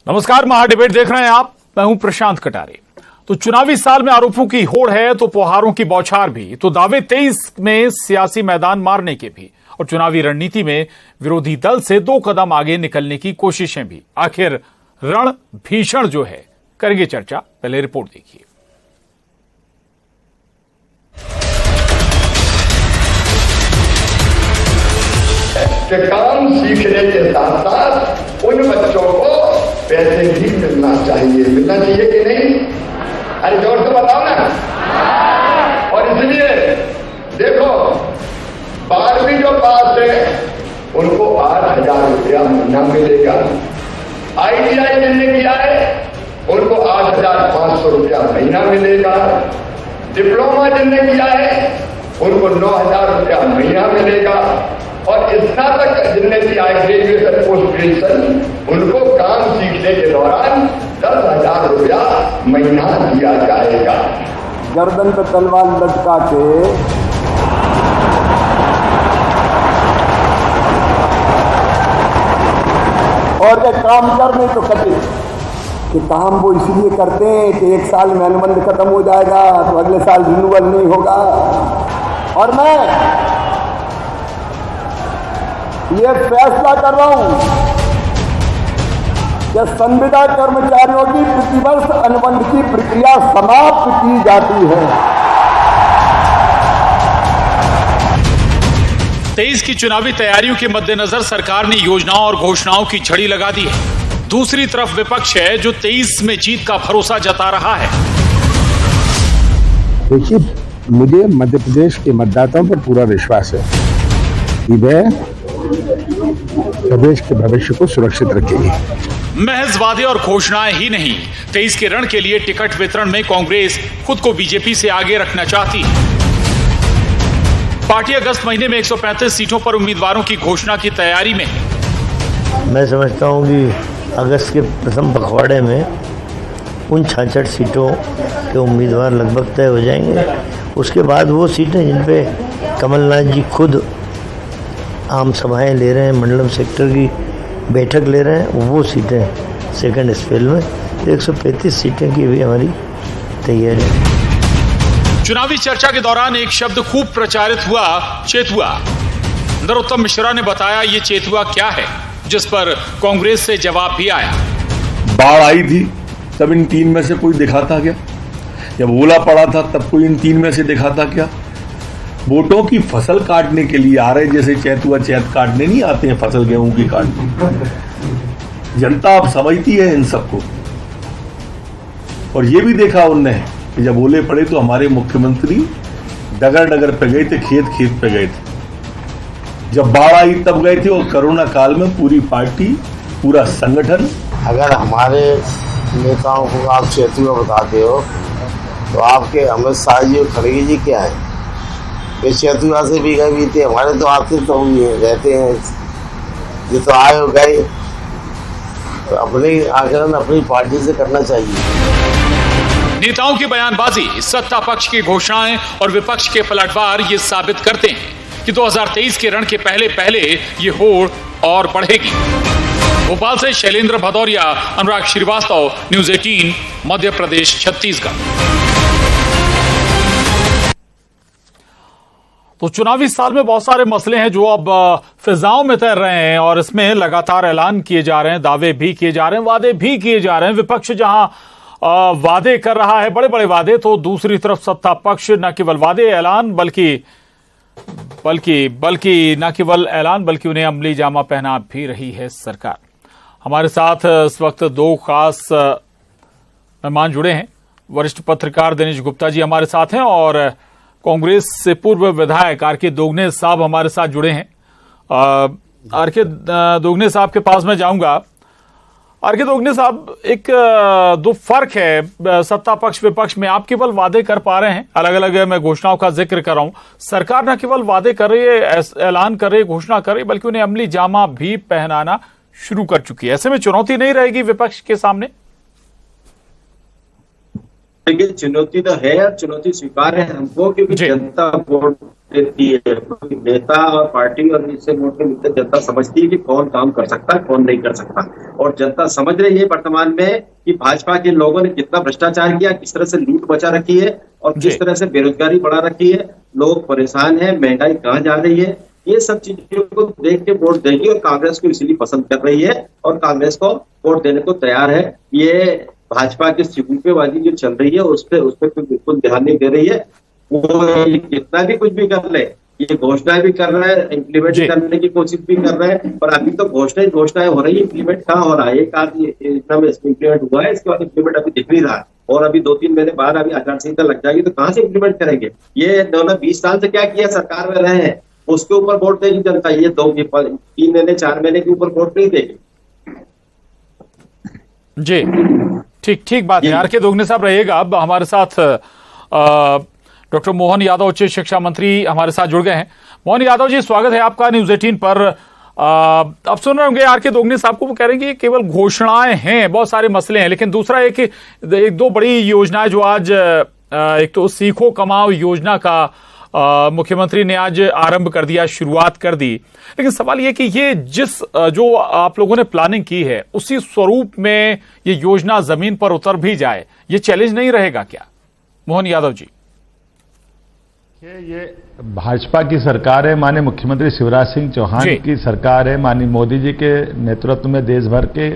नमस्कार, महाडिबेट देख रहे हैं आप। मैं हूं प्रशांत कटारे। तो चुनावी साल में आरोपों की होड़ है तो पुहारों की बौछार भी, तो दावे 23 में सियासी मैदान मारने के भी, और चुनावी रणनीति में विरोधी दल से 2 कदम आगे निकलने की कोशिशें भी। आखिर रण भीषण जो है, करेंगे चर्चा। पहले रिपोर्ट देखिए। काम सीखने के साथ साथ उन बच्चों को पैसे भी मिलना चाहिए कि नहीं? अरे जोर से बताओ ना। और इसलिए देखो, 12वीं जो पास है उनको 8,000 रुपया महीना मिलेगा। ITI जिनने किया है उनको 8,500 रुपया महीना मिलेगा। डिप्लोमा जिनने किया है उनको 9,000 रुपया महीना मिलेगा। और स्नातक जिनने किया है ग्रेजुएशन पोस्ट ग्रेजुएशन उनको काम सीखने के दौरान 10,000 रुपया महीना दिया जाएगा। गर्दन पे तलवार लटका के और जब काम कर नहीं तो कटे कि काम वो इसलिए करते हैं कि 1 साल में अनुबंध खत्म हो जाएगा तो अगले साल रिन्यूअल नहीं होगा। और मैं ये फैसला कर रहा हूं कि संविदा कर्मचारियों की प्रतिवर्ष अनुबंध की प्रक्रिया समाप्त की जाती है। 23 की चुनावी तैयारियों के मद्देनजर सरकार ने योजनाओं और घोषणाओं की झड़ी लगा दी है। दूसरी तरफ विपक्ष है जो 23 में जीत का भरोसा जता रहा है। देखिए, मुझे मध्य प्रदेश के मतदाताओं पर पूरा विश्वास है कि वह प्रदेश के भविष्य को सुरक्षित रखेगी। महज वादे और घोषणाएं ही नहीं, 23 के रण के लिए टिकट वितरण में कांग्रेस खुद को बीजेपी से आगे रखना चाहती है। पार्टी अगस्त महीने में 135 सीटों पर उम्मीदवारों की घोषणा की तैयारी में है। मैं समझता हूं कि अगस्त के प्रथम पखवाड़े में उन 66 सीटों के उम्मीदवार लगभग तय हो जाएंगे। उसके बाद वो सीटें जिन पे कमलनाथ जी खुद आम सभाएं ले रहे हैं, मंडलम सेक्टर की बैठक ले रहे हैं, वो सीटें सेकंड स्पेल में 135 सीटें की भी हमारी तैयारी है। चुनावी चर्चा के दौरान एक शब्द खूब प्रचारित हुआ, चेतुआ। नरोत्तम मिश्रा ने बताया ये चेतुआ क्या है, जिस पर कांग्रेस से जवाब भी आया। बाढ़ आई थी तब इन 3 में से कोई दिखाता क्या? जब ओला पड़ा था तब कोई इन 3 में से दिखाता क्या? वोटों की फसल काटने के लिए आ रहे, जैसे चैतुआ चैत काटने नहीं आते हैं, फसल गेहूं की काटने। जनता अब समझती है इन सबको। और ये भी देखा उनने कि जब ओले पड़े तो हमारे मुख्यमंत्री डगर डगर पे गए थे, खेत खेत पे गए थे। जब बाढ़ आई तब गए थे। और कोरोना काल में पूरी पार्टी, पूरा संगठन। अगर हमारे नेताओं को आप चैतुआ बताते हो तो आपके अमित शाह जी और खड़गे जी क्या है? ये चैतुआ से भी गए बीते, हमारे तो आते तो हुए रहते हैं। ये तो आए हो गए, तो अपने आकलन अपनी पार्टी से करना चाहिए। नेताओं की बयानबाजी, सत्ता पक्ष की घोषणाएं और विपक्ष के पलटवार ये साबित करते हैं कि 2023 के रण के पहले पहले ये होड़ और बढ़ेगी। भोपाल से शैलेंद्र भदौरिया, अनुराग श्रीवास्तव, न्यूज 18, मध्य प्रदेश, छत्तीसगढ़। तो चुनावी साल में बहुत सारे मसले हैं जो अब फिजाओं में तैर रहे हैं और इसमें लगातार ऐलान किए जा रहे हैं, दावे भी किए जा रहे हैं, वादे भी किए जा रहे हैं। विपक्ष जहां वादे कर रहा है, बड़े बड़े वादे, तो दूसरी तरफ सत्ता पक्ष न केवल वादे ऐलान बल्कि न केवल ऐलान बल्कि उन्हें अमली जामा पहना भी रही है सरकार। हमारे साथ इस वक्त 2 खास मेहमान जुड़े हैं। वरिष्ठ पत्रकार दिनेश गुप्ता जी हमारे साथ हैं और कांग्रेस से पूर्व विधायक आर.के. दोगने साहब हमारे साथ जुड़े हैं। आर.के. दोगने साहब के पास मैं जाऊंगा। आर.के. दोगने साहब, एक 2 फर्क है सत्ता पक्ष विपक्ष में। आप केवल वादे कर पा रहे हैं, अलग अलग मैं घोषणाओं का जिक्र कर रहा हूं। सरकार न केवल वादे कर रही है, ऐलान कर रही है, घोषणा कर रही है, बल्कि उन्हें अमली जामा भी पहनाना शुरू कर चुकी है। ऐसे में चुनौती नहीं रहेगी विपक्ष के सामने? देखिए, चुनौती तो है और चुनौती स्वीकार है हमको, क्योंकि जनता वोट देती है। नेता और पार्टी और इससे वोट के मिलते जनता समझती है कि कौन काम कर सकता है, कौन नहीं कर सकता। और जनता समझ रही है वर्तमान में कि भाजपा के लोगों ने कितना भ्रष्टाचार किया, किस तरह से लूट बचा रखी है और किस तरह से बेरोजगारी बढ़ा रखी है, लोग परेशान है, महंगाई कहाँ जा रही है। ये सब चीजों को देख के वोट देगी और कांग्रेस को इसीलिए पसंद कर रही है और कांग्रेस को वोट देने को तैयार है। ये भाजपा की सिगुफेबाजी जो चल रही है उस पर कोई बिल्कुल ध्यान नहीं दे रही है। वो कितना भी कुछ भी कर ले, ये घोषणाएं भी कर रहा है, इम्प्लीमेंट करने की कोशिश भी कर रहा है, पर अभी तो घोषणाएं हो रही है, इम्प्लीमेंट कहाँ हो रहा है। एक आदमी योजना में इम्प्लीमेंट हुआ है, इसके बाद इम्प्लीमेंट अभी दिख नहीं रहा है और अभी 2-3 महीने बाद अभी आचार संहिता लग जाएगी तो कहाँ से इम्प्लीमेंट करेंगे। ये 20 साल से क्या किया, सरकार में रहे हैं, उसके ऊपर वोट देगी जनता। ये 3 महीने 4 महीने के ऊपर वोट नहीं देगी। जी, ठीक बात है। आर के दोगने साहब रहिएगा। अब हमारे साथ डॉक्टर मोहन यादव, उच्च शिक्षा मंत्री, हमारे साथ जुड़ गए हैं। मोहन यादव जी, स्वागत है आपका न्यूज 18 पर। अब सुन रहे होंगे आर के दोगने साहब को, वो कह रहे हैं कि केवल घोषणाएं हैं, बहुत सारे मसले हैं, लेकिन दूसरा एक दो बड़ी योजनाएं जो आज, एक तो सीखो कमाओ योजना का मुख्यमंत्री ने आज आरंभ कर दिया, शुरुआत कर दी। लेकिन सवाल यह कि ये जो आप लोगों ने प्लानिंग की है उसी स्वरूप में ये योजना जमीन पर उतर भी जाए, ये चैलेंज नहीं रहेगा क्या, मोहन यादव जी? ये भाजपा की सरकार है, माननीय मुख्यमंत्री शिवराज सिंह चौहान की सरकार है, माननीय मोदी जी के नेतृत्व में देश भर के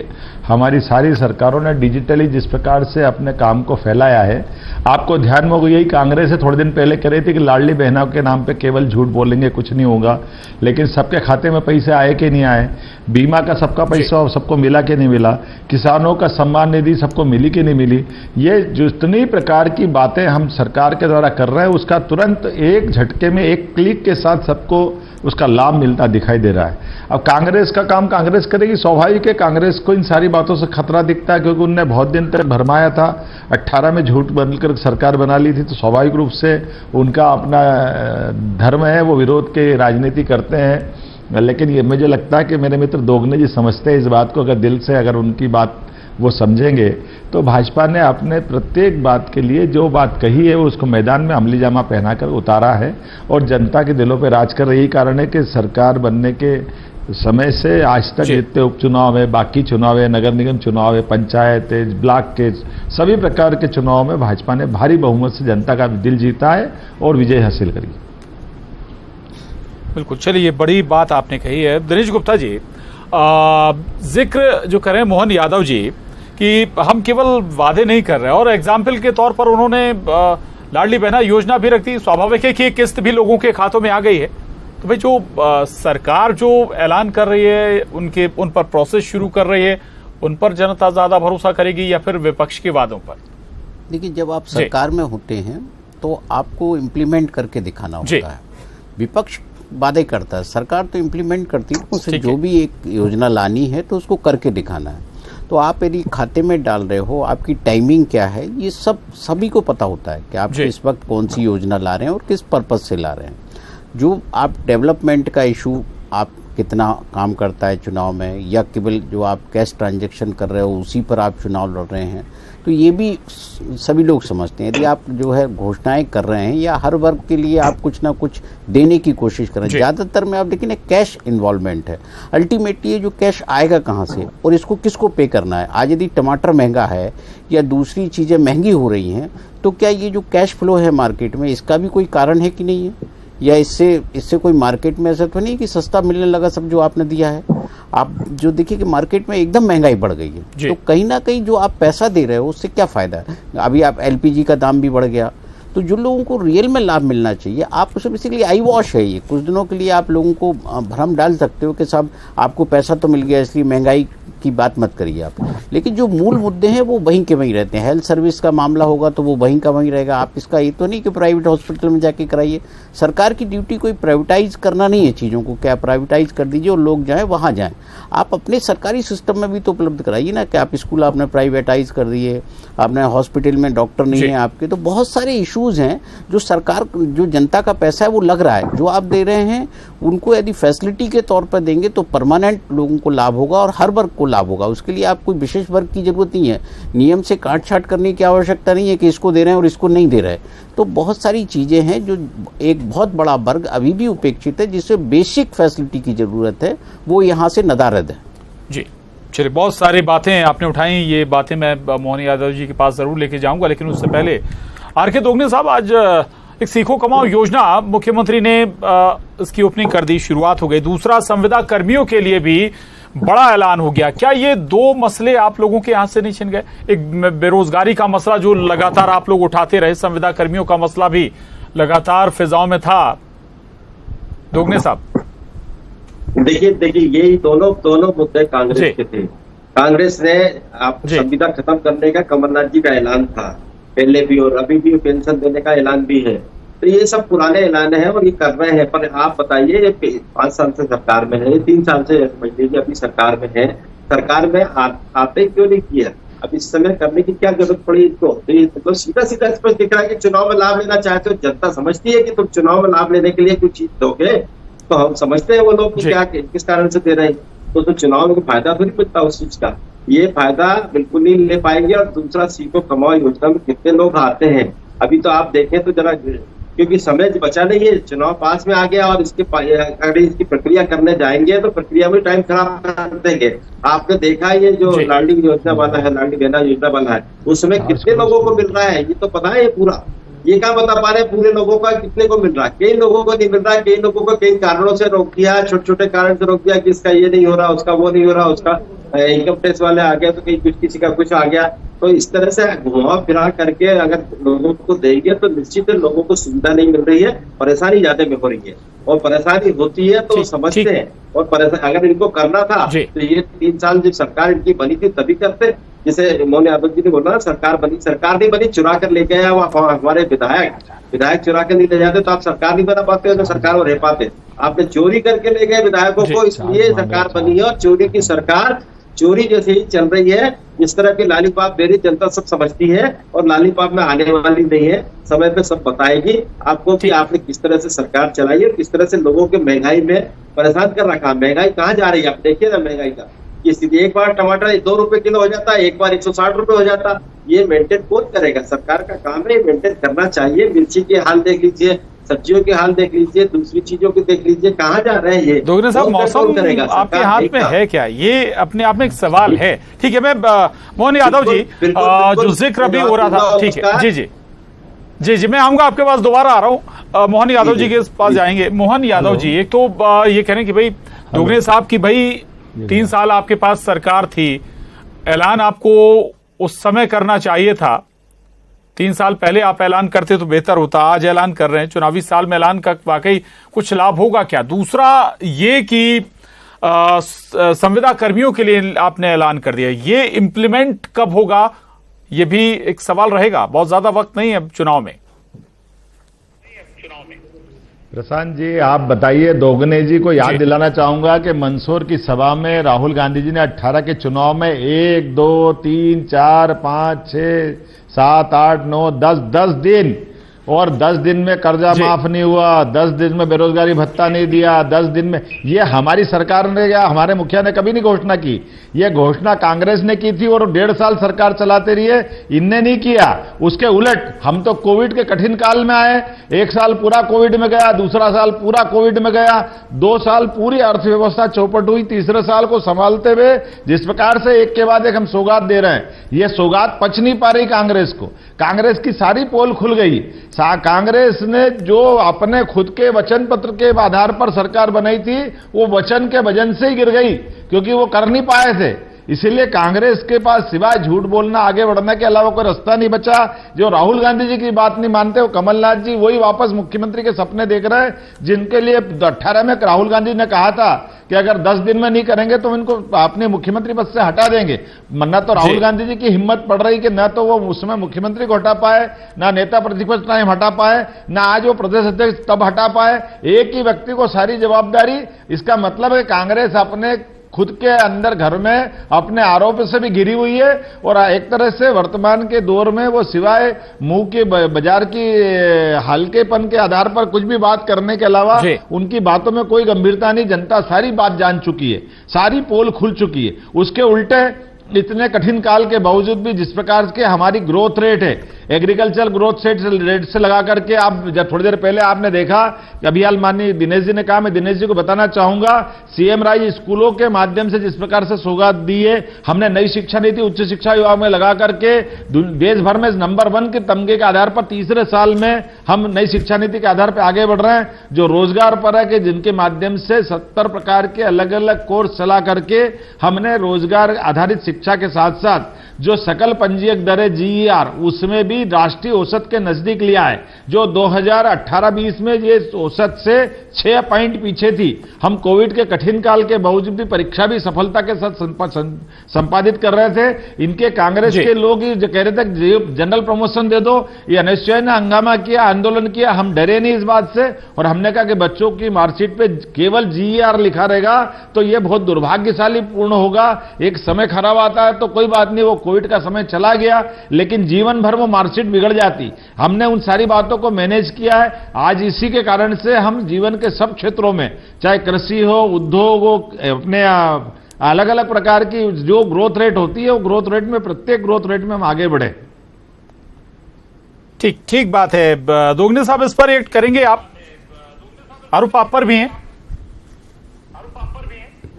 हमारी सारी सरकारों ने डिजिटली जिस प्रकार से अपने काम को फैलाया है। आपको ध्यान में होगा, यही कांग्रेस से थोड़े दिन पहले कह रही थी कि लाडली बहनों के नाम पे केवल झूठ बोलेंगे, कुछ नहीं होगा, लेकिन सबके खाते में पैसे आए कि नहीं आए, बीमा का सबका पैसा सबको मिला कि नहीं मिला, किसानों का सम्मान निधि सबको मिली कि नहीं मिली, ये जितनी प्रकार की बातें हम सरकार के द्वारा कर रहे हैं उसका तुरंत एक झटके में, एक क्लिक के साथ सबको उसका लाभ मिलता दिखाई दे रहा है। अब कांग्रेस का काम कांग्रेस करेगी, स्वाभाविक है कांग्रेस को इन सारी बातों से खतरा दिखता है, क्योंकि उनने बहुत दिन तक भरमाया था, 18 में झूठ बनकर सरकार बना ली थी, तो स्वाभाविक रूप से उनका अपना धर्म है, वो विरोध के राजनीति करते हैं। लेकिन ये मुझे लगता है कि मेरे मित्र दोगने जी समझते हैं इस बात को, अगर दिल से अगर उनकी बात वो समझेंगे तो भाजपा ने अपने प्रत्येक बात के लिए जो बात कही है उसको मैदान में अमली जामा पहनाकर उतारा है और जनता के दिलों पर राज कर रही। यही कारण है कि सरकार बनने के समय से आज तक जितने उपचुनाव है, बाकी चुनाव है, नगर निगम चुनाव है, पंचायत है, ब्लॉक के सभी प्रकार के चुनाव में भाजपा ने भारी बहुमत से जनता का दिल जीता है और विजय हासिल करी। बिल्कुल, चलिए, ये बड़ी बात आपने कही है। दिनेश गुप्ता जी, जिक्र जो करें मोहन यादव जी कि हम केवल वादे नहीं कर रहे, और एग्जाम्पल के तौर पर उन्होंने लाडली बहना योजना भी रख दी। स्वाभाविक है कि एक किस्त भी लोगों के खातों में आ गई है, तो भाई जो सरकार जो ऐलान कर रही है उन पर प्रोसेस शुरू कर रही है, उन पर जनता ज्यादा भरोसा करेगी या फिर विपक्ष के वादों पर? देखिए, जब आप सरकार में होते हैं तो आपको इम्प्लीमेंट करके दिखाना होता है। विपक्ष वादे करता है, सरकार तो इम्प्लीमेंट करती है, उसे जो भी एक योजना लानी है तो उसको करके दिखाना है। तो आप यदि खाते में डाल रहे हो, आपकी टाइमिंग क्या है, ये सब सभी को पता होता है कि आप किस वक्त कौन सी योजना ला रहे हैं और किस पर्पज से ला रहे हैं। जो आप डेवलपमेंट का इशू, आप कितना काम करता है चुनाव में, या केवल जो आप कैश ट्रांजैक्शन कर रहे हो उसी पर आप चुनाव लड़ रहे हैं, तो ये भी सभी लोग समझते हैं। यदि आप जो है घोषणाएं कर रहे हैं या हर वर्ग के लिए आप कुछ ना कुछ देने की कोशिश कर रहे हैं, ज़्यादातर में आप देखें कैश इन्वॉल्वमेंट है। अल्टीमेटली ये जो कैश आएगा कहाँ से और इसको किसको पे करना है। आज यदि टमाटर महंगा है या दूसरी चीज़ें महंगी हो रही हैं, तो क्या ये जो कैश फ्लो है मार्केट में, इसका भी कोई कारण है कि नहीं है? या इससे कोई मार्केट में ऐसा तो नहीं कि सस्ता मिलने लगा सब जो आपने दिया है। आप जो देखिए कि मार्केट में एकदम महंगाई बढ़ गई है, तो कहीं ना कहीं जो आप पैसा दे रहे हो उससे क्या फ़ायदा है। अभी आप एलपीजी का दाम भी बढ़ गया, तो जो लोगों को रियल में लाभ मिलना चाहिए, आप उसे बेसिकली आई वॉश है ये। कुछ दिनों के लिए आप लोगों को भ्रम डाल सकते हो कि साहब आपको पैसा तो मिल गया इसलिए महंगाई की बात मत करिए आप, लेकिन जो मूल मुद्दे हैं वो वहीं के वहीं रहते हैं। हेल्थ सर्विस का मामला होगा तो वो वहीं का वहीं रहेगा। आप इसका ये तो नहीं कि प्राइवेट हॉस्पिटल में जाके कराइए। सरकार की ड्यूटी कोई प्राइवेटाइज करना नहीं है चीज़ों को, क्या प्राइवेटाइज कर दीजिए और लोग जाएँ वहाँ जाएँ। आप अपने सरकारी सिस्टम में भी तो उपलब्ध कराइए ना, कि आप स्कूल आपने प्राइवेटाइज कर दिए, आपने हॉस्पिटल में डॉक्टर नहीं है आपके, तो बहुत सारे इशूज़ हैं जो सरकार, जो जनता का पैसा है वो लग रहा है, जो आप दे रहे हैं उनको यदि फैसिलिटी के तौर पर देंगे तो परमानेंट लोगों को लाभ होगा और हर वर्ग को लाभ होगा। उसके लिए आप कोई विशेष वर्ग की जरूरत नहीं है, नियम से काट छाट करने की आवश्यकता नहीं है कि इसको दे रहे हैं और इसको नहीं दे रहे हैं। तो बहुत सारी चीज़ें हैं जो एक बहुत बड़ा वर्ग अभी भी उपेक्षित है, जिससे बेसिक फैसिलिटी की ज़रूरत है, वो यहाँ से नदारद है। जी चलिए, बहुत सारी बातें आपने उठाई, ये बातें मैं मोहन यादव जी के पास जरूर लेके जाऊंगा, लेकिन उससे पहले आर.के. दोगने साहब, आज एक सीखो कमाओ योजना मुख्यमंत्री ने इसकी ओपनिंग कर दी, शुरुआत हो गई। दूसरा, संविदा कर्मियों के लिए भी बड़ा ऐलान हो गया। क्या ये दो मसले आप लोगों के हाथ से नहीं छिन गए? एक बेरोजगारी का मसला जो लगातार आप लोग उठाते रहे, संविदा कर्मियों का मसला भी लगातार फिजाओं में था। दोगने साहब, देखिए यही दोनों मुद्दे कांग्रेस के थे। कांग्रेस ने आप संविदा खत्म करने का कमलनाथ जी का ऐलान था पहले भी, और अभी भी पेंशन देने का ऐलान भी है। तो ये सब पुराने ऐलान है और ये कर रहे हैं। पर आप बताइए, 5 साल से सरकार में है, 3 साल से समझ लीजिए अभी सरकार में है, सरकार में आते क्यों नहीं किया? अब इस समय करने की क्या जरूरत पड़ी इनको? तो सीधा स्पष्ट दिख रहा है कि चुनाव में लाभ लेना चाहते हो। जनता समझती है कि तुम चुनाव में लाभ लेने के लिए कुछ चीज दोगे, तो हम समझते हैं वो लोग कि क्या किस कारण से दे रहे हैं। तो चुनाव में फायदा थोड़ी मिलता उस चीज का, ये फायदा बिल्कुल नहीं ले पाएंगे। और दूसरा, सीखो कमाओ योजना में कितने लोग आते हैं अभी तो आप देखें तो जरा, क्योंकि समय बचा नहीं है, चुनाव पास में आ गया और अगर इसकी प्रक्रिया करने जाएंगे तो प्रक्रिया में टाइम खराब कर देंगे। आपने देखा ये जो लाडली योजना वाला है, लाडली बहना योजना वाला है, उसमें कितने लोगों को मिल रहा है ये तो पता है पूरा। ये क्या बता पा रहे हैं पूरे लोगों का कितने को मिल रहा है? कई लोगों को नहीं मिल रहा है, कई लोगों को कई कारणों से रोक दिया, छोटे छोटे कारण से रोक दिया कि इसका ये नहीं हो रहा, उसका वो नहीं हो रहा, उसका इनकम टैक्स वाले आ गया तो कहीं कुछ किसी का कुछ आ गया। तो इस तरह से घुमा फिरा करके अगर लोगों को देंगे तो निश्चित लोगों को सुविधा नहीं मिल रही है, परेशानी ज्यादा में हो रही है। और परेशानी होती है तो समझते हैं, और परेशानी अगर इनको करना था तो ये 3 साल जब सरकार इनकी बनी थी तभी करते। जैसे मोहन यादव जी ने बोला, सरकार नहीं बनी, चुरा कर ले गए हमारे विधायक चुरा कर नहीं ले जाते तो आप सरकार नहीं बना पाते हो, तो सरकार वो रह पाते। आपने चोरी करके ले गए विधायकों को, इसलिए सरकार बनी है। और चोरी की सरकार, चोरी जैसे ही चल रही है, इस तरह की लालीपाप दे रही, जनता सब समझती है और लालीपाप में आने वाली नहीं है। समय पे सब बताएगी आपको कि आपने किस तरह से सरकार चलाई है, किस तरह से लोगों के महंगाई में परेशान कर रखा। महंगाई कहाँ जा रही है आप देखिए ना, महंगाई का ये स्थिति। एक बार टमाटर 2 रुपए किलो हो जाता है, एक बार 160 रुपए हो जाता। ये मेंटेन कौन करेगा? सरकार का काम है, मेंटेन करना चाहिए। मिर्ची के हाल देख लीजिए, सब्जियों के हाल देख लीजिए, दूसरी चीजों के देख लीजिए, कहाँ जा रहे हैं ये? दोगने साहब, मौसम आपके हाथ में है क्या? ये अपने आप में एक सवाल है। ठीक है, मैं मोहन यादव जी जो जिक्र अभी हो रहा था, ठीक है, जी मैं आऊंगा आपके पास, दोबारा आ रहा हूँ। मोहन यादव जी के पास जाएंगे। मोहन यादव जी, एक तो ये कह रहे हैं कि भाई दोगने साहब की भाई 3 साल आपके पास सरकार थी, ऐलान आपको उस समय करना चाहिए था। 3 साल पहले आप ऐलान करते तो बेहतर होता। आज ऐलान कर रहे हैं, चुनावी साल में ऐलान का वाकई कुछ लाभ होगा क्या? दूसरा ये कि संविदा कर्मियों के लिए आपने ऐलान कर दिया, ये इम्प्लीमेंट कब होगा? ये भी एक सवाल रहेगा। बहुत ज्यादा वक्त नहीं है चुनाव में। प्रशांत जी, आप बताइए। दोगने जी को याद दिलाना चाहूंगा कि मंदसौर की सभा में राहुल गांधी जी ने 18 के चुनाव में 1, 2, 3, 4, 5, 6, 7, 8, 9, 10 दिन, और 10 दिन में कर्जा माफ नहीं हुआ, 10 दिन में बेरोजगारी भत्ता नहीं दिया, 10 दिन में। ये हमारी सरकार ने या हमारे मुखिया ने कभी नहीं घोषणा की। ये घोषणा कांग्रेस ने की थी और 1.5 साल सरकार चलाते रही, इनने नहीं किया। उसके उलट हम तो कोविड के कठिन काल में आए, 1 साल पूरा कोविड में गया, दूसरा साल पूरा कोविड में गया, 2 साल पूरी अर्थव्यवस्था चौपट हुई, तीसरे साल को संभालते हुए जिस प्रकार से एक के बाद एक हम सौगात दे रहे हैं, ये सौगात पच नहीं पा रही कांग्रेस को। कांग्रेस की सारी पोल खुल गई। कांग्रेस ने जो अपने खुद के वचन पत्र के आधार पर सरकार बनाई थी, वो वचन के वजन से ही गिर गई, क्योंकि वो कर नहीं पाए थे। इसीलिए कांग्रेस के पास सिवाय झूठ बोलना, आगे बढ़ने के अलावा कोई रास्ता नहीं बचा। जो राहुल गांधी जी की बात नहीं मानते, वो कमलनाथ जी वही वापस मुख्यमंत्री के सपने देख रहे हैं, जिनके लिए 18 में राहुल गांधी ने कहा था कि अगर 10 दिन में नहीं करेंगे तो इनको अपने मुख्यमंत्री पद से हटा देंगे। न तो राहुल गांधी जी की हिम्मत पड़ रही कि न तो वो उसमें मुख्यमंत्री को हटा पाए, ना नेता प्रतिपक्ष टाइम हटा पाए, ना आज वो प्रदेश अध्यक्ष तब हटा पाए। एक ही व्यक्ति को सारी जवाबदारी। इसका मतलब है कांग्रेस अपने खुद के अंदर घर में अपने आरोप से भी घिरी हुई है और एक तरह से वर्तमान के दौर में वो सिवाय मुंह के बाजार की हल्केपन के आधार पर कुछ भी बात करने के अलावा उनकी बातों में कोई गंभीरता नहीं। जनता सारी बात जान चुकी है, सारी पोल खुल चुकी है। उसके उल्टे इतने कठिन काल के बावजूद भी जिस प्रकार के हमारी ग्रोथ रेट है, एग्रीकल्चर ग्रोथ रेट से लगा करके, आप जब थोड़ी देर पहले आपने देखा अभी हाल माननीय दिनेश जी ने कहा, मैं दिनेश जी को बताना चाहूंगा, सीएम राज स्कूलों के माध्यम से जिस प्रकार से सौगात दी है, हमने नई शिक्षा नीति उच्च शिक्षा विभाग में लगा करके देश भर में नंबर 1 के तमगे के आधार पर तीसरे साल में हम नई शिक्षा नीति के आधार पर आगे बढ़ रहे हैं, जो रोजगार पर है कि जिनके माध्यम से 70 प्रकार के अलग अलग कोर्स चला करके हमने रोजगार आधारित शिक्षा के साथ साथ जो सकल पंजीयक दर है GER, उसमें भी राष्ट्रीय औसत के नजदीक लिया है, जो 2018-20 में ये औसत से 6 पॉइंट पीछे थी। हम कोविड के कठिन काल के बावजूद भी परीक्षा भी सफलता के साथ संपादित कर रहे थे। इनके कांग्रेस के लोग जो कह रहे थे जनरल प्रमोशन दे दो, ये अनिश्चय ने हंगामा किया, आंदोलन किया, हम डरे नहीं इस बात से और हमने कहा कि बच्चों की मार्कशीट पे केवल GER लिखा रहेगा तो ये बहुत दुर्भाग्यशाली पूर्ण होगा। एक समय खराब आता है तो कोई बात नहीं, वो कोविड का समय चला गया, लेकिन जीवन भर वो मार्कशीट बिगड़ जाती। हमने उन सारी बातों को मैनेज किया है। आज इसी के कारण से हम जीवन के सब क्षेत्रों में, चाहे कृषि हो, उद्योग हो, अपने अलग अलग प्रकार की जो ग्रोथ रेट होती है, वो ग्रोथ रेट में, प्रत्येक ग्रोथ रेट में हम आगे बढ़े। ठीक बात है। दोगने साहब इस पर रिएक्ट करेंगे आप? आरोप आप पर भी हैं।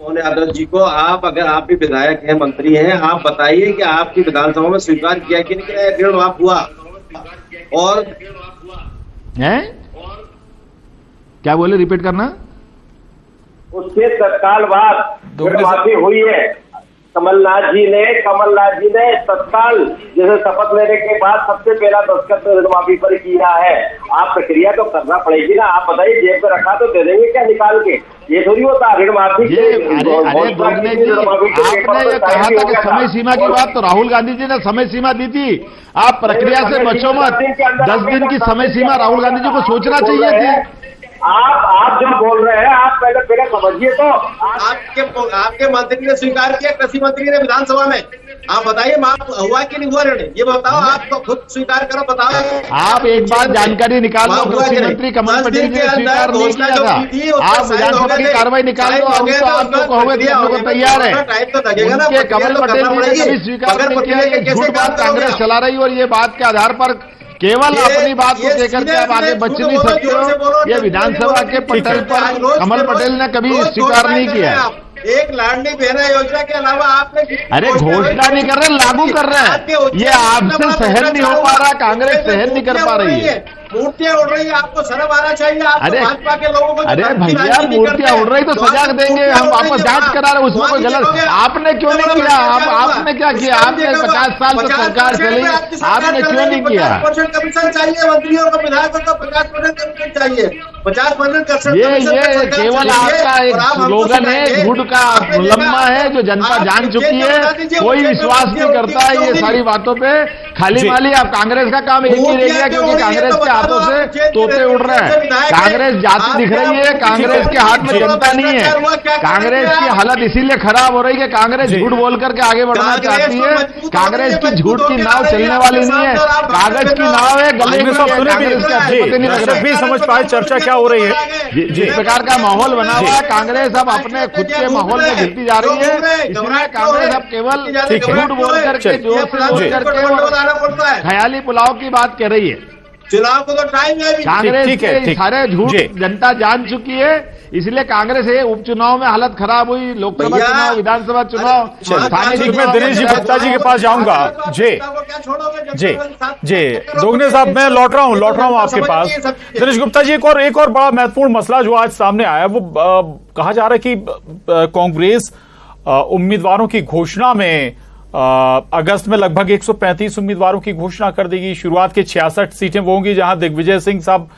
मोहन यादव जी को, अगर आप भी विधायक हैं, मंत्री हैं, आप बताइए कि आपकी विधानसभा में स्वीकार किया कि नहीं ऋण माफ हुआ? और क्या बोले, रिपीट करना? उसके तत्काल बाद ऋण माफी हुई है। कमलनाथ जी ने तत्काल जैसे शपथ लेने के बाद सबसे पहला दस्तखत ऋण माफी पर किया है। आप प्रक्रिया तो करना पड़ेगी ना। आप बताइए, जेब में रखा तो दे देंगे क्या निकाल के? ये थोड़ी होता ऋण माफी। आपने ये कहा था कि समय सीमा की बात, तो राहुल गांधी जी ने समय सीमा दी थी। आप प्रक्रिया से बचो मत। 10 दिन की समय सीमा राहुल गांधी जी को सोचना चाहिए थी। आप जो बोल रहे हैं, आप पहले समझिए। तो आपके मंत्री ने स्वीकार किया, कृषि मंत्री ने विधानसभा में। आप बताइए माफ हुआ कि नहीं हुआ ऋण? ये बताओ, आप तो खुद स्वीकार करो, बताओ। आप एक बार जानकारी निकाल लो, कृषि मंत्री कमल पटेल जी ने स्वीकार नहीं किया था। आप विधानसभा की कार्रवाई निकाल लो, हम तो आपको कहोगे तैयार है। उनके कमल पटेल जी ने कभी स्वीकार नहीं किया। ये झूठ बात कांग्रेस चला रही और ये बात के आधार पर केवल अपनी बात को कहकर के आप आगे बच नहीं सकते हो। ये विधानसभा के पटल पर कमल पटेल ने कभी स्वीकार नहीं किया। एक लाडली बहना योजना के अलावा आपने, अरे घोषणा नहीं कर रहे, लागू कर रहे हैं। ये आपसे सहन नहीं हो पा रहा, कांग्रेस सहन नहीं कर पा रही है। मूर्तियां उड़ रही है, आपको शर्म आना चाहिए। आप भाजपा के लोगों को, अरे भैया मूर्तियां उड़ रही तो सजा देंगे, हम वापस जांच करा रहे, उसमें कोई गलत। आपने क्यों नहीं किया? आपने क्या किया? आपने 50 साल तक सरकार चली, आपने क्यों नहीं किया? 50% कमीशन चाहिए मंत्रियों को, विधायकों को 50% कमीशन चाहिए। 50% ये केवल आपका एक स्लोगन है, झूठ का मुलम्मा है, जो जनता जान चुकी है। कोई विश्वास नहीं करता है ये सारी बातों पे। खाली माली आप कांग्रेस का काम एक ही रह गया, क्योंकि कांग्रेस के हाथों से तोते उड़ रहे हैं। कांग्रेस जाति दिख रही है, कांग्रेस के हाथ में जनता नहीं है। कांग्रेस की हालत इसीलिए खराब हो रही है, कांग्रेस झूठ बोल करके आगे बढ़ना चाहती है। कांग्रेस की झूठ की नाव चलने वाली नहीं है, कागज की नाव है, गले में भी समझ पाए चर्चा क्या हो रही है। जिस प्रकार का माहौल बना हुआ है, कांग्रेस अब अपने खुद के माहौल में गिरती जा रही है। इसलिए कांग्रेस अब केवल झूठ बोल करके, जोर से बोल करके ख्याली पुलाव की बात कह रही है। चुनाव को तो टाइम है। कांग्रेस के सारे झूठ जनता जान चुकी है, इसलिए कांग्रेस है। उपचुनाव में हालत खराब हुई, लोकसभा चुनाव, विधानसभा चुनाव। मैं दिनेश जी गुप्ता जी के पास जाऊंगा। जी दोगने साहब, मैं लौट रहा हूं आपके पास। दिनेश गुप्ता जी, एक और बड़ा महत्वपूर्ण मसला जो आज सामने आया, वो कहा जा रहा है कि कांग्रेस उम्मीदवारों की घोषणा में अगस्त में लगभग 135 उम्मीदवारों की घोषणा कर देगी। शुरुआत के 66 सीटें वो होंगी जहां दिग्विजय सिंह साहब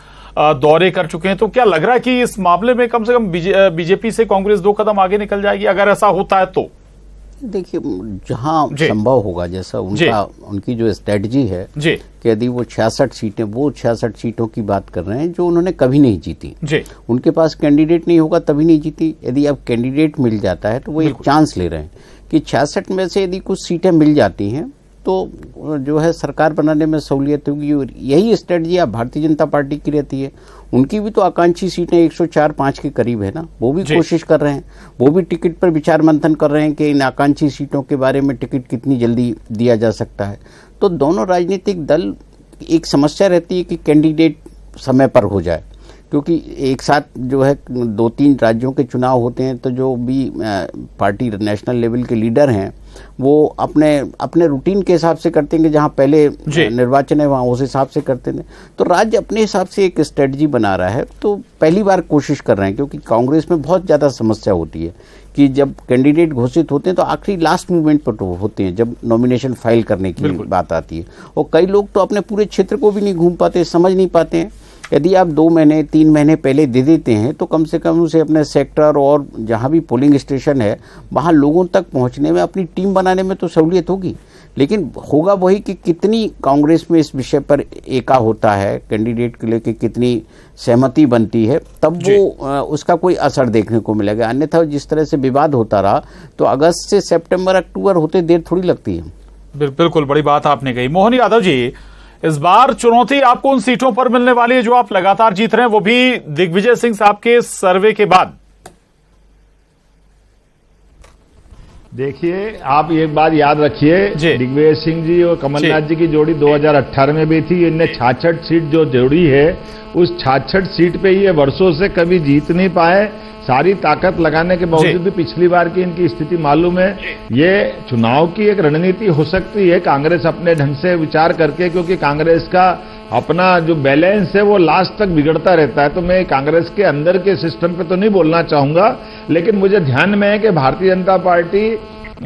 दौरे कर चुके हैं। तो क्या लग रहा है कि इस मामले में कम से कम बीजेपी से कांग्रेस 2 कदम आगे निकल जाएगी, अगर ऐसा होता है तो? देखिए, जहां संभव होगा, जैसा उनकी जो स्ट्रेटजी है कि यदि वो 66 सीटों की बात कर रहे हैं जो उन्होंने कभी नहीं जीती। उनके पास कैंडिडेट नहीं होगा तभी नहीं जीती। यदि अब कैंडिडेट मिल जाता है तो वो एक चांस ले रहे हैं कि 66 में से यदि कुछ सीटें मिल जाती हैं तो जो है सरकार बनाने में सहूलियत होगी। और यही स्ट्रेटजी अब भारतीय जनता पार्टी की रहती है। उनकी भी तो आकांक्षी सीटें 104-5 के करीब है ना, वो भी कोशिश कर रहे हैं, वो भी टिकट पर विचार मंथन कर रहे हैं कि इन आकांक्षी सीटों के बारे में टिकट कितनी जल्दी दिया जा सकता है। तो दोनों राजनीतिक दल, एक समस्या रहती है कि कैंडिडेट समय पर हो जाए, क्योंकि एक साथ जो है 2-3 राज्यों के चुनाव होते हैं तो जो भी पार्टी नेशनल लेवल के लीडर हैं वो अपने रूटीन के हिसाब से करते हैं कि जहां पहले निर्वाचन है वहां उस हिसाब से करते हैं। तो राज्य अपने हिसाब से एक स्ट्रेटजी बना रहा है। तो पहली बार कोशिश कर रहे हैं, क्योंकि कांग्रेस में बहुत ज़्यादा समस्या होती है कि जब कैंडिडेट घोषित होते हैं तो आखिरी लास्ट मूवमेंट पर होते हैं, जब नॉमिनेशन फाइल करने की बात आती है। और कई लोग तो अपने पूरे क्षेत्र को भी नहीं घूम पाते, समझ नहीं पाते हैं। यदि आप 2 महीने 3 महीने पहले दे देते हैं तो कम से कम उसे अपने सेक्टर और जहां भी पोलिंग स्टेशन है वहां लोगों तक पहुंचने में, अपनी टीम बनाने में तो सहूलियत होगी। लेकिन होगा वही कि कितनी कांग्रेस में इस विषय पर एका होता है, कैंडिडेट के लेके कितनी सहमति बनती है, तब वो उसका कोई असर देखने को मिलेगा। अन्यथा जिस तरह से विवाद होता रहा तो अगस्त से सितंबर अक्टूबर होते देर थोड़ी लगती है। बिल्कुल, बड़ी बात आपने कही। मोहन यादव जी, इस बार चुनौती आपको उन सीटों पर मिलने वाली है जो आप लगातार जीत रहे हैं, वो भी दिग्विजय सिंह साहब के सर्वे के बाद। देखिए, आप एक बात याद रखिए, दिग्विजय सिंह जी और कमलनाथ जी की जोड़ी 2018 में भी थी। इनने 66 सीट जो जोड़ी है, उस 66 सीट पे ये वर्षों से कभी जीत नहीं पाए। सारी ताकत लगाने के बावजूद भी पिछली बार की इनकी स्थिति मालूम है। ये चुनाव की एक रणनीति हो सकती है, कांग्रेस अपने ढंग से विचार करके, क्योंकि कांग्रेस का अपना जो बैलेंस है वो लास्ट तक बिगड़ता रहता है। तो मैं कांग्रेस के अंदर के सिस्टम पे तो नहीं बोलना चाहूंगा, लेकिन मुझे ध्यान में है कि भारतीय जनता पार्टी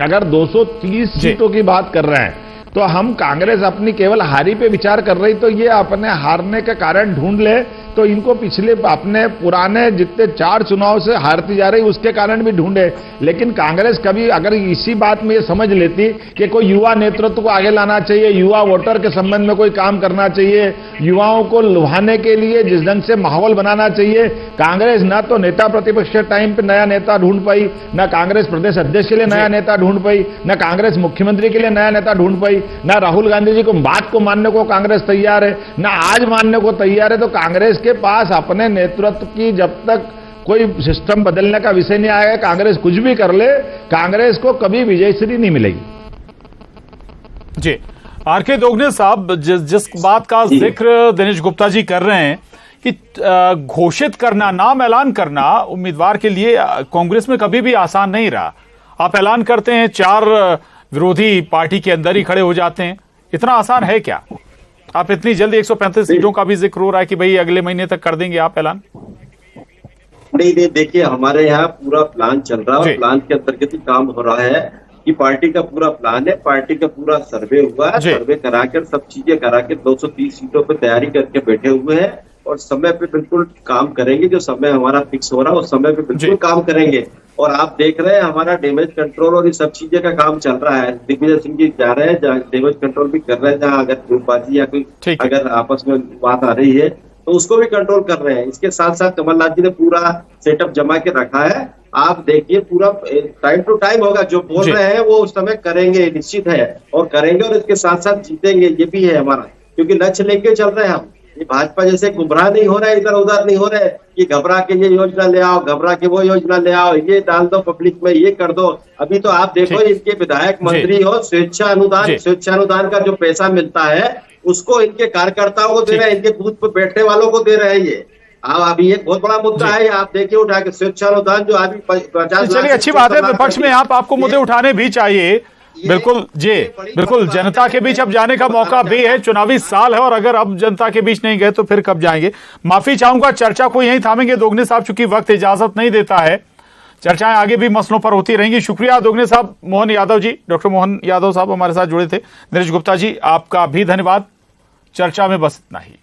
अगर 230 सीटों की बात कर रहे हैं तो हम कांग्रेस अपनी केवल हारी पे विचार कर रही, तो ये अपने हारने का कारण ढूंढ ले तो इनको पिछले अपने पुराने जितने 4 चुनाव से हारती जा रही उसके कारण भी ढूंढे। लेकिन कांग्रेस कभी अगर इसी बात में ये समझ लेती कि कोई युवा नेतृत्व को आगे लाना चाहिए, युवा वोटर के संबंध में कोई काम करना चाहिए, युवाओं को लुभाने के लिए जिस ढंग से माहौल बनाना चाहिए, कांग्रेस ना तो नेता प्रतिपक्ष के टाइम पे नया नेता ढूंढ पाई, ना कांग्रेस प्रदेश अध्यक्ष के लिए नया नेता ढूंढ पाई, ना कांग्रेस मुख्यमंत्री के लिए नया नेता ढूंढ पाई, ना राहुल गांधी जी को बात को मानने को कांग्रेस तैयार है, ना आज मानने को तैयार है। तो कांग्रेस के पास अपने नेतृत्व की जब तक कोई सिस्टम बदलने का विषय नहीं आएगा, कांग्रेस कुछ भी कर ले, कांग्रेस को कभी विजयश्री नहीं मिलेगी। जी, आरके दोगने साहब, जिस बात का जिक्र दिनेश गुप्ता जी कर रहे हैं कि घोषित करना, नाम ऐलान करना उम्मीदवार के लिए कांग्रेस में कभी भी आसान नहीं रहा। आप ऐलान करते हैं, 4 विरोधी पार्टी के अंदर ही खड़े हो जाते हैं, इतना आसान है क्या? आप इतनी जल्दी 135 सीटों का भी जिक्र हो रहा है कि भाई अगले महीने तक कर देंगे आप ऐलान? नहीं, देखिए, हमारे यहाँ पूरा प्लान चल रहा है, प्लान के अंतर्गत ही काम हो रहा है कि पार्टी का पूरा प्लान है, पार्टी का पूरा सर्वे हुआ है, सर्वे कराकर सब चीजें कराकर 230 सीटों पर तैयारी करके बैठे हुए हैं और समय पे बिल्कुल काम करेंगे। जो समय हमारा फिक्स हो रहा है उस समय पे बिल्कुल काम करेंगे। और आप देख रहे हैं हमारा डैमेज कंट्रोल और ये सब चीजें का काम चल रहा है। दिग्विजय सिंह जी जा रहे हैं, जहाँ डैमेज कंट्रोल भी कर रहे हैं, जहाँ अगर ग्रुपबाजी या कोई अगर आपस में बात आ रही है तो उसको भी कंट्रोल कर रहे हैं। इसके साथ साथ कमलनाथ जी ने पूरा सेटअप जमा के रखा है। आप देखिए, पूरा टाइम टू टाइम होगा, जो बोल रहे हैं वो उस समय करेंगे, निश्चित है, और करेंगे और इसके साथ साथ जीतेंगे, ये भी है हमारा, क्योंकि लक्ष्य लेके चल रहे हैं हम। ये भाजपा जैसे गुमराह नहीं हो रहा है, इधर उधर नहीं हो रहे कि घबरा के ये योजना ले आओ, घबरा के वो योजना ले आओ, ये डाल दो पब्लिक में, ये कर दो। अभी तो आप देखो, इनके विधायक मंत्री हो, स्वेच्छा अनुदान का जो पैसा मिलता है उसको इनके कार्यकर्ताओं को दे रहे हैं, इनके बूथ पर बैठने वालों को दे रहे हैं। ये अभी एक बहुत बड़ा मुद्दा है, आप देखिए उठा के स्वेच्छा अनुदान जो अभी 50 चलिए, अच्छी बात है, विपक्ष में आपको मुद्दे उठाने भी चाहिए। बिल्कुल जी, बिल्कुल, जनता के बीच अब जाने का मौका भी है, चुनावी साल है, और अगर अब जनता के बीच नहीं गए तो फिर कब जाएंगे? माफी चाहूंगा, चर्चा को यहीं थामेंगे दोगने साहब, चूंकि वक्त इजाजत नहीं देता है। चर्चाएं आगे भी मसलों पर होती रहेंगी। शुक्रिया दोगने साहब। मोहन यादव जी, डॉक्टर मोहन यादव साहब हमारे साथ जुड़े थे। दिनेश गुप्ता जी, आपका भी धन्यवाद। चर्चा में बस इतना ही।